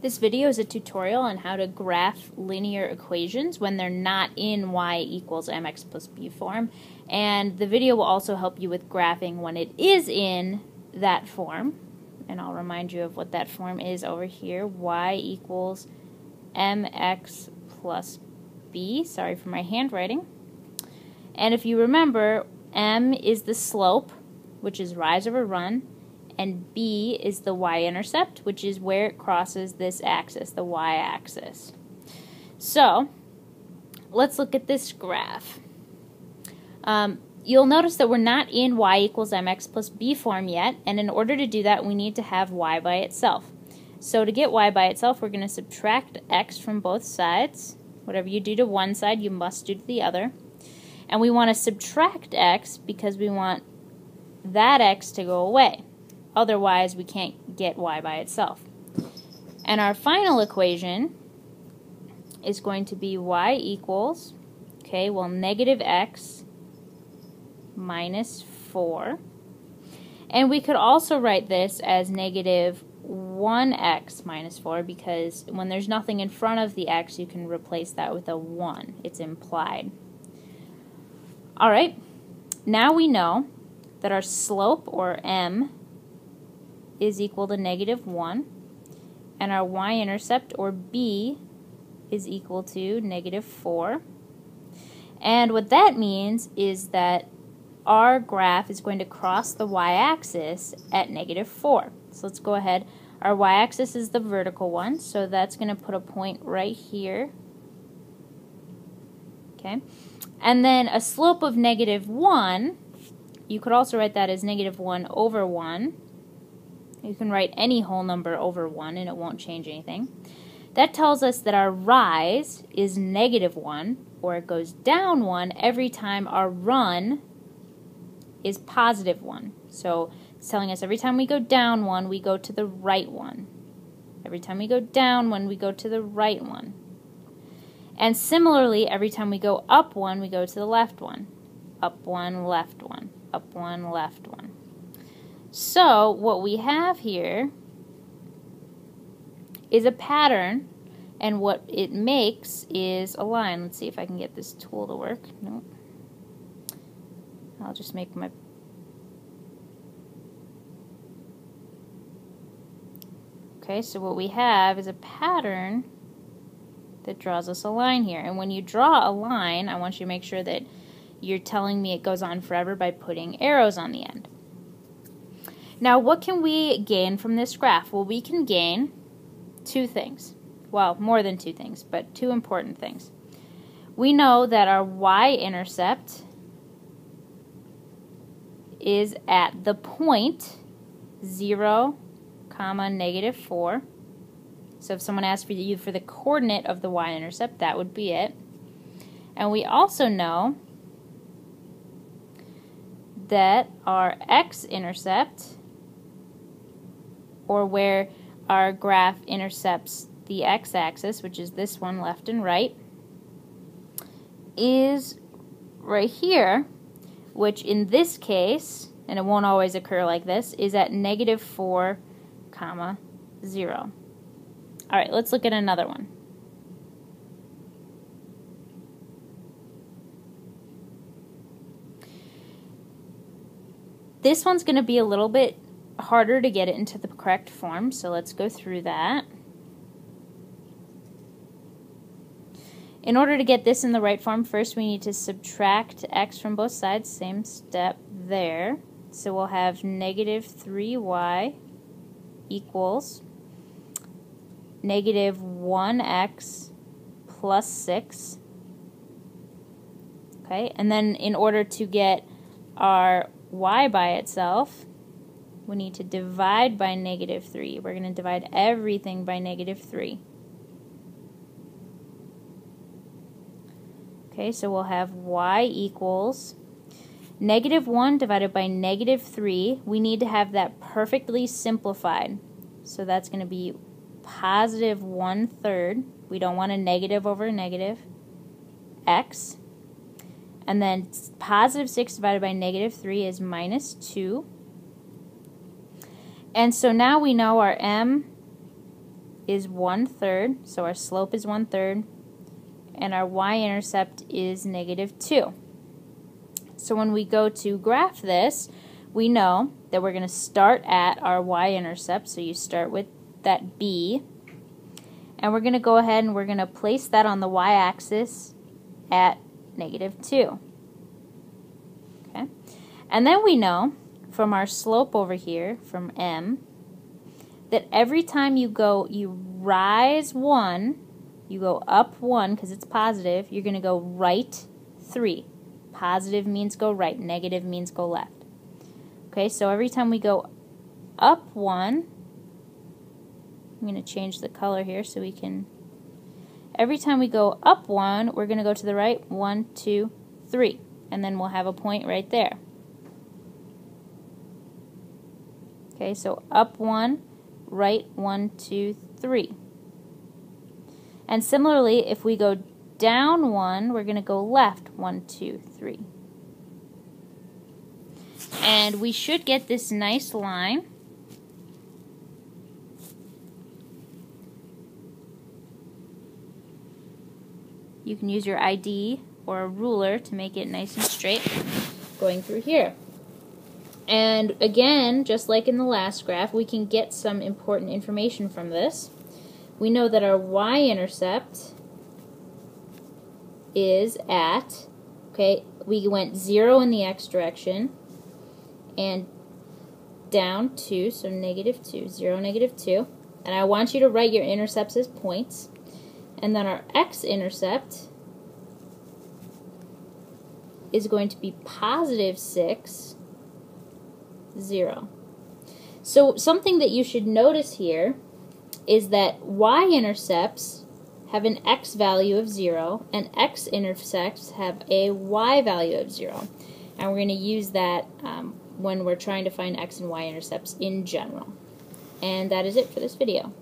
This video is a tutorial on how to graph linear equations when they're not in y equals mx plus b form, and the video will also help you with graphing when it is in that form. And I'll remind you of what that form is over here, y equals mx plus b. Sorry for my handwriting. And if you remember, m is the slope, which is rise over run, and b is the y-intercept, which is where it crosses this axis, the y-axis. So, let's look at this graph. You'll notice that we're not in y equals mx plus b form yet, and in order to do that, we need to have y by itself. So to get y by itself, we're going to subtract x from both sides. Whatever you do to one side, you must do to the other. And we want to subtract x because we want that x to go away. Otherwise, we can't get y by itself. And our final equation is going to be y equals, negative x minus 4. And we could also write this as negative 1x minus 4 because when there's nothing in front of the x, you can replace that with a 1. It's implied. Alright, now we know that our slope, or m, is equal to negative 1, and our y-intercept, or b, is equal to negative 4. And what that means is that our graph is going to cross the y-axis at negative 4. So let's go ahead. Our y-axis is the vertical one, so that's going to put a point right here. Okay, and then a slope of negative 1, you could also write that as negative 1 over 1. You can write any whole number over 1 and it won't change anything. That tells us that our rise is negative 1, or it goes down 1 every time our run is positive 1. So it's telling us every time we go down 1, we go to the right one. Every time we go down 1, we go to the right one. And similarly, every time we go up 1, we go to the left one. Up 1, left 1. Up 1, left 1. So what we have here is a pattern, and what it makes is a line. Let's see if I can get this tool to work. Nope. I'll just make my... Okay, so what we have is a pattern that draws us a line here. And when you draw a line, I want you to make sure that you're telling me it goes on forever by putting arrows on the end. Now, what can we gain from this graph? Well, we can gain two things. Well, more than two things, but two important things. We know that our y-intercept is at the point 0, negative 4. So if someone asked you for the coordinate of the y-intercept, that would be it. And we also know that our x-intercept, or where our graph intercepts the x-axis, which is this one, left and right, is right here, which in this case, and it won't always occur like this, is at negative 4, 0. Alright, let's look at another one. This one's going to be a little bit harder to get it into the correct form, so let's go through that. In order to get this in the right form, first we need to subtract x from both sides, same step there. So we'll have negative 3y equals negative 1x plus 6. Okay, and then in order to get our y by itself, we need to divide by negative 3. We're going to divide everything by negative 3. Okay, so we'll have y equals negative 1 divided by negative 3. We need to have that perfectly simplified. So that's going to be positive 1/3. We don't want a negative over a negative. X. And then positive 6 divided by negative 3 is minus 2. And so now we know our m is 1/3, so our slope is 1/3, and our y-intercept is -2. So when we go to graph this, we know that we're going to start at our y-intercept, so you start with that B, and we're going to go ahead and we're going to place that on the y-axis at -2. Okay, and then we know from our slope over here, from M, that every time you rise 1, you go up 1 because it's positive, you're going to go right 3. Positive means go right, negative means go left. Okay, so every time we go up 1, I'm going to change the color here so we can, every time we go up 1, we're going to go to the right, 1, 2, 3, and then we'll have a point right there. Okay, so up 1, right 1, 2, 3. And similarly, if we go down 1, we're going to go left 1, 2, 3. And we should get this nice line. You can use your ID or a ruler to make it nice and straight going through here. And again, just like in the last graph, we can get some important information from this. We know that our y-intercept is at, okay, we went 0 in the x direction and down 2, so -2, 0, -2. And I want you to write your intercepts as points. And then our x-intercept is going to be +6, 0. So something that you should notice here is that y-intercepts have an x value of 0 and x-intercepts have a y value of 0. And we're going to use that when we're trying to find x and y-intercepts in general. And that is it for this video.